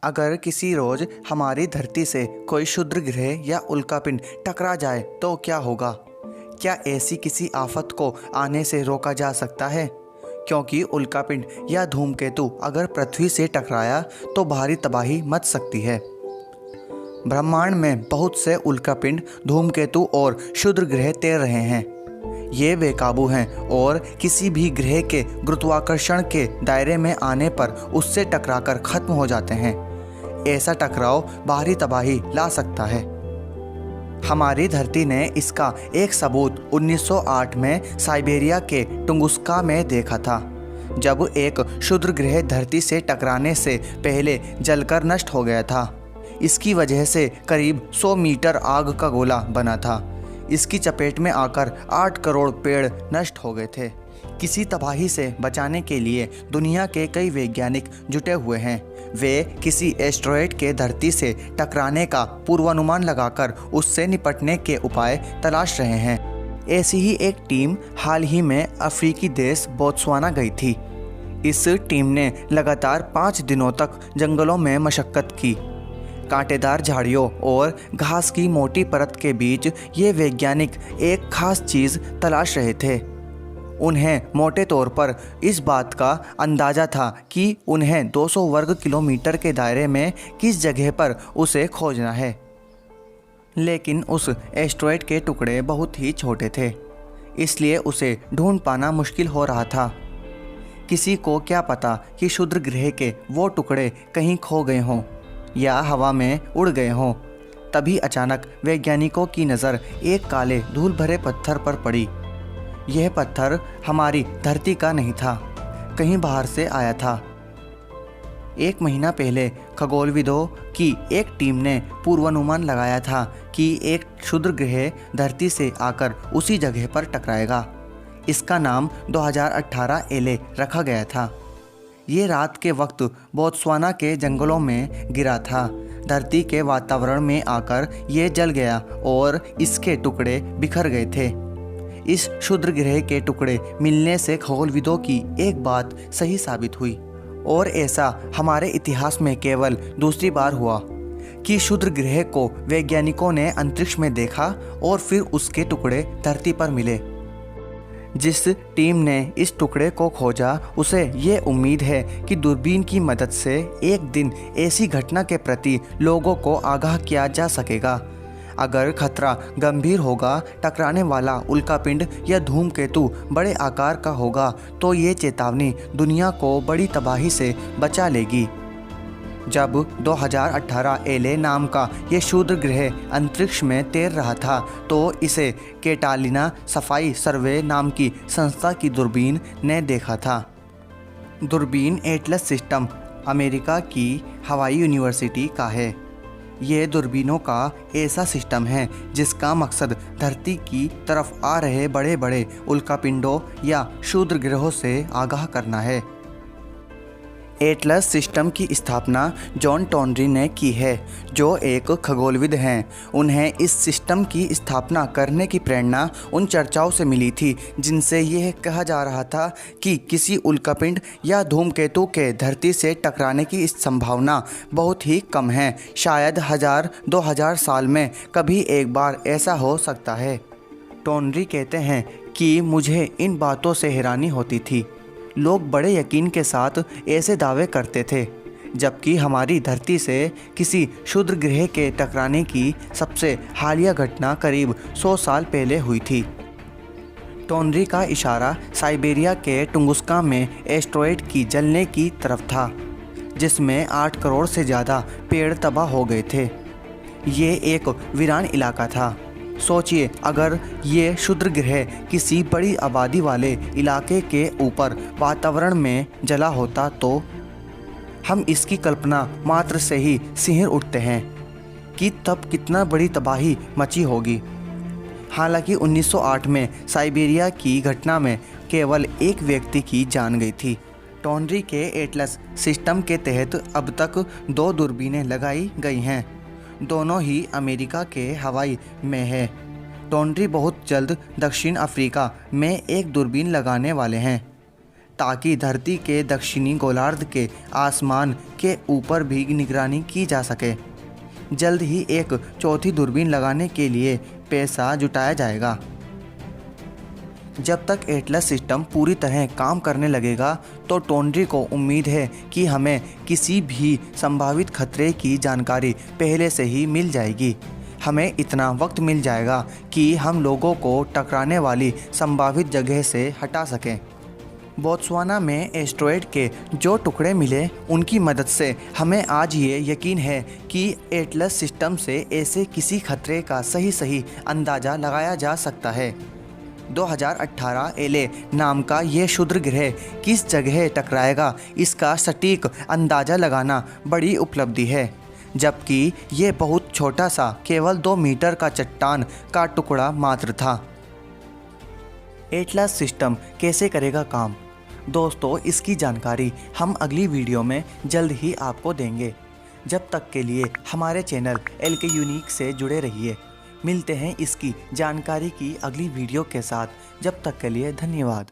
अगर किसी रोज हमारी धरती से कोई क्षुद्र ग्रह या उल्कापिंड टकरा जाए तो क्या होगा? क्या ऐसी किसी आफत को आने से रोका जा सकता है? क्योंकि उल्कापिंड या धूमकेतु अगर पृथ्वी से टकराया तो भारी तबाही मच सकती है। ब्रह्मांड में बहुत से उल्कापिंड, धूमकेतु और क्षुद्र ग्रह तैर रहे हैं। ये बेकाबू हैं और किसी भी ग्रह के गुरुत्वाकर्षण के दायरे में आने पर उससे टकराकर खत्म हो जाते हैं। ऐसा टकराव भारी तबाही ला सकता है। हमारी धरती ने इसका एक सबूत 1908 में साइबेरिया के टुंगुस्का में देखा था, जब एक क्षुद्र ग्रह धरती से टकराने से पहले जलकर नष्ट हो गया था। इसकी वजह से करीब 100 मीटर आग का गोला बना था। इसकी चपेट में आकर 8 करोड़ पेड़ नष्ट हो गए थे। किसी तबाही से बचाने के लिए दुनिया के कई वैज्ञानिक जुटे हुए हैं। वे किसी एस्टेरॉयड के धरती से टकराने का पूर्वानुमान लगाकर उससे निपटने के उपाय तलाश रहे हैं। ऐसी ही एक टीम हाल ही में अफ्रीकी देश बोत्सवाना गई थी। इस टीम ने लगातार 5 दिनों तक जंगलों में मशक्कत की। कांटेदार झाड़ियों और घास की मोटी परत के बीच ये वैज्ञानिक एक खास चीज़ तलाश रहे थे। उन्हें मोटे तौर पर इस बात का अंदाज़ा था कि उन्हें 200 वर्ग किलोमीटर के दायरे में किस जगह पर उसे खोजना है। लेकिन उस एस्टेरॉयड के टुकड़े बहुत ही छोटे थे, इसलिए उसे ढूंढ पाना मुश्किल हो रहा था। किसी को क्या पता कि क्षुद्र ग्रह के वो टुकड़े कहीं खो गए हों या हवा में उड़ गए हों। तभी अचानक वैज्ञानिकों की नज़र एक काले धूल भरे पत्थर पर पड़ी। यह पत्थर हमारी धरती का नहीं था, कहीं बाहर से आया था। 1 महीना पहले खगोलविदों की एक टीम ने पूर्वानुमान लगाया था कि एक क्षुद्र ग्रह धरती से आकर उसी जगह पर टकराएगा। इसका नाम 2018 एले रखा गया था। ये रात के वक्त बोत्सवाना के जंगलों में गिरा था। धरती के वातावरण में आकर ये जल गया और इसके टुकड़े बिखर गए थे। इस क्षुद्र ग्रह के टुकड़े मिलने से खगोलविदों की एक बात सही साबित हुई, और ऐसा हमारे इतिहास में केवल दूसरी बार हुआ कि क्षुद्र ग्रह को वैज्ञानिकों ने अंतरिक्ष में देखा और फिर उसके टुकड़े धरती पर मिले। जिस टीम ने इस टुकड़े को खोजा उसे ये उम्मीद है कि दूरबीन की मदद से एक दिन ऐसी घटना के प्रति लोगों को आगाह किया जा सकेगा। अगर खतरा गंभीर होगा, टकराने वाला उल्कापिंड या धूमकेतु बड़े आकार का होगा, तो ये चेतावनी दुनिया को बड़ी तबाही से बचा लेगी। जब 2018 एले नाम का ये क्षुद्र ग्रह अंतरिक्ष में तैर रहा था तो इसे कैटालिना सफाई सर्वे नाम की संस्था की दूरबीन ने देखा था। दूरबीन एटलस सिस्टम अमेरिका की हवाई यूनिवर्सिटी का है। ये दूरबीनों का ऐसा सिस्टम है जिसका मकसद धरती की तरफ आ रहे बड़े बड़े उल्कापिंडों या क्षुद्र ग्रहों से आगाह करना है। एटलस सिस्टम की स्थापना जॉन टॉनरी ने की है, जो एक खगोलविद हैं। उन्हें इस सिस्टम की स्थापना करने की प्रेरणा उन चर्चाओं से मिली थी जिनसे यह कहा जा रहा था कि किसी उल्कापिंड या धूमकेतु के धरती से टकराने की संभावना बहुत ही कम है। शायद 1000-2000 साल में कभी एक बार ऐसा हो सकता है। टॉनरी कहते हैं कि मुझे इन बातों से हैरानी होती थी। लोग बड़े यकीन के साथ ऐसे दावे करते थे, जबकि हमारी धरती से किसी क्षुद्र ग्रह के टकराने की सबसे हालिया घटना करीब 100 साल पहले हुई थी। टॉनरी का इशारा साइबेरिया के टुंगुस्का में एस्टेरॉयड की जलने की तरफ था, जिसमें 8 करोड़ से ज़्यादा पेड़ तबाह हो गए थे। ये एक वीरान इलाका था। सोचिए, अगर ये क्षुद्र ग्रह किसी बड़ी आबादी वाले इलाके के ऊपर वातावरण में जला होता तो हम इसकी कल्पना मात्र से ही सिहर उठते हैं कि तब कितना बड़ी तबाही मची होगी। हालांकि 1908 में साइबेरिया की घटना में केवल एक व्यक्ति की जान गई थी। टॉनरी के एटलस सिस्टम के तहत अब तक 2 दूरबीनें लगाई गई हैं। दोनों ही अमेरिका के हवाई में है। टॉनरी बहुत जल्द दक्षिण अफ्रीका में एक दूरबीन लगाने वाले हैं ताकि धरती के दक्षिणी गोलार्ध के आसमान के ऊपर भी निगरानी की जा सके। जल्द ही एक चौथी दूरबीन लगाने के लिए पैसा जुटाया जाएगा। जब तक एटलस सिस्टम पूरी तरह काम करने लगेगा तो टोनरी को उम्मीद है कि हमें किसी भी संभावित खतरे की जानकारी पहले से ही मिल जाएगी। हमें इतना वक्त मिल जाएगा कि हम लोगों को टकराने वाली संभावित जगह से हटा सकें। बोत्सवाना में एस्टेरॉयड के जो टुकड़े मिले उनकी मदद से हमें आज ये यकीन है कि एटलस सिस्टम से ऐसे किसी खतरे का सही अंदाज़ा लगाया जा सकता है। 2018 एले नाम का ये क्षुद्र ग्रह किस जगह टकराएगा इसका सटीक अंदाज़ा लगाना बड़ी उपलब्धि है, जबकि ये बहुत छोटा सा केवल 2 मीटर का चट्टान का टुकड़ा मात्र था। एटलस सिस्टम कैसे करेगा काम? दोस्तों, इसकी जानकारी हम अगली वीडियो में जल्द ही आपको देंगे। जब तक के लिए हमारे चैनल LK यूनिक से जुड़े रहिए। मिलते हैं इसकी जानकारी की अगली वीडियो के साथ। जब तक के लिए धन्यवाद।